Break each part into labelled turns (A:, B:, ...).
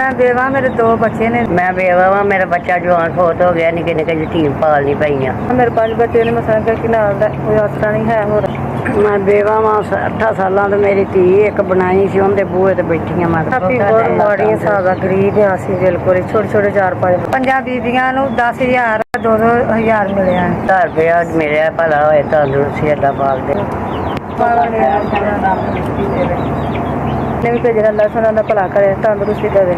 A: मैं बेवा, मेरे 2 बच्चे ने।
B: मैं बेवा वा, मेरा बच्चा जवान फौत हो गया, निके निके यतीम पालनी पईयां।
A: मेरे 5 बच्चे ने, मैं के नाल दा कोई आसरा नहीं है। होर
B: मैं बेवा वा, 8 साल तो मेरी धी एक बनाई सी, उनके बूहे ते बैठी मैं।
A: बहुत माड़ी हिसाब है, गरीब हाँ असीं बिल्कुल। छोटे छोटे 4-5 पंजाब बीबियां नूं 10,000 2-2 हज़ार मिले हैं।
B: 1000 रुपया मिले, भला होए तंदुरुस्ती अल्लाह पाक दे।
A: ने भी भेजना, अल्लाह सोना दा भला करे, तंदुरुस्ती देवे।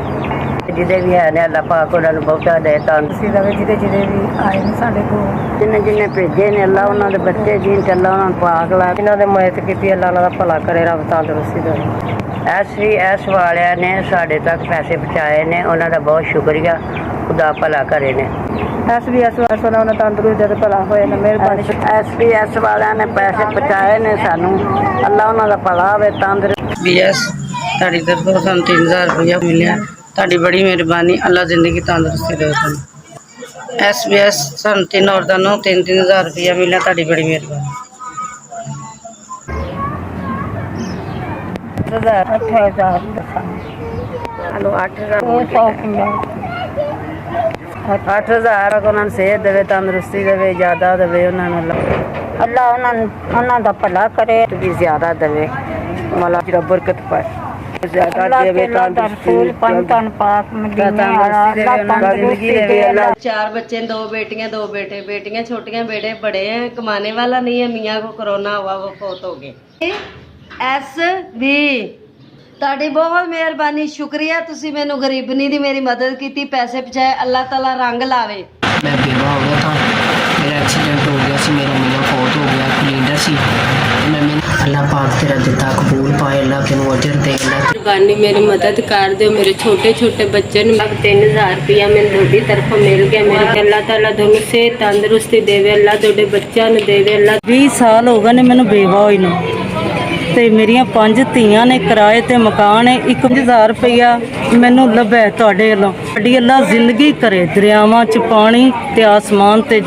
B: जिदे भी है ने अल्लाह पाक उन्हां नूं बहुता दे, तंदुरुस्ती
A: देवे। जिदे जिदे भी आए ने साडे कोल,
B: जिन्ने जिन्ने भेजे ने अल्लाह उन्हां दे बच्चे जीन ते अल्लाह उन्हां नूं पाक ला।
A: जिन्हां ने मदद कीती अल्लाह उन्हां दा भला करे, रब तंदुरुस्ती देवे।
B: एस वालियां ने साडे तक पैसे पहुँचाए ने, उन्हां दा बहुत शुक्रिया, खुदा भला करे ने।
A: SBS वाले तंदुरुस्त दे भला होए ना, मेहरबानी।
B: SBS वालियां ने पैसे पहुँचाए ने सानू, अल्लाह उन्हां दा भला होवे, तंदुरुस्त। BS ਤੁਹਾਡੀ ਤਰਫੋਂ ਸਾਨੂੰ 3000 रुपया मिलिया, ਤੁਹਾਡੀ बड़ी मेहरबानी, अल्लाह जिंदगी तंदुरुस्ती दे ਤੁਹਾਨੂੰ। SBS ਸਾਨੂੰ 3 औरतां ਨੂੰ 3-3000 रुपया मिलिया, ਤੁਹਾਡੀ बड़ी मेहरबानी।
A: 8,000 हेलो 8,000 उन्होंने सेहत देवे, तंदुरुस्ती देवे, ज्यादा देवे उन्होंने, अल्लाह उन्होंने दा भला करे, भी ज्यादा देवे, मौला जी बरकत पाए, ज्यादा देवे, तंदुरुस्ती पाक मदीने वाला तंदुरुस्ती देवे।
C: 4 बच्चे, 2 बेटियां 2 बेटे, बेटियां छोटियां, बेटे बड़े हैं, कमाने वाला नहीं है, मियाँ को कोरोना हुआ, वो फौत हो गए। SB ਤੁਹਾਡੀ ਬਹੁਤ ਮਿਹਰਬਾਨੀ, ਸ਼ੁਕਰੀਆ, ਤੁਸੀਂ ਮੈਨੂੰ ਗਰੀਬਨੀ ਦੀ ਮੇਰੀ ਮਦਦ ਕੀਤੀ, ਪੈਸੇ ਪਹੁੰਚਾਏ, ਅੱਲਾਹ ਤਾਲਾ रंग लावे।
D: मैं बेवा हो गया था, मेरा एक्सीडेंट हो गया सी, मेरा मियाँ फौत हो गया, कलीडर सी। मैं अल्लाह पाक तेरा दिता कबूल पाए, अल्लाह तेन अजर दे।
C: मेहरबानी मेरी मदद कर दो, मेरे छोटे छोटे बच्चे ने। अब 3000 रुपया मैंने थोड़ी तरफ मिल गया, मेरे अल्लाह ताला दोनों सेहत तंदुरुस्ती देवे, अल्लाह थोड़े बच्चों ने देवे। अल्लाह
A: 20 साल हो गए ने मैनू बेवा होई नूं, ਤੇ ਮੇਰੀਆਂ 5 ਧੀਆਂ ਨੇ, ਕਿਰਾਏ ਤੇ ਮਕਾਨ ਹੈ। 1000 ਰੁਪਇਆ ਮੈਨੂੰ ਲੱਭਿਆ ਤੁਹਾਡੇ ਵੱਲੋਂ। ਸਾਡੀ ਅੱਲਾ ਜ਼ਿੰਦਗੀ ਕਰੇ, ਦਰਿਆਵਾਂ 'ਚ ਪਾਣੀ ਤੇ ਆਸਮਾਨ ਤੇ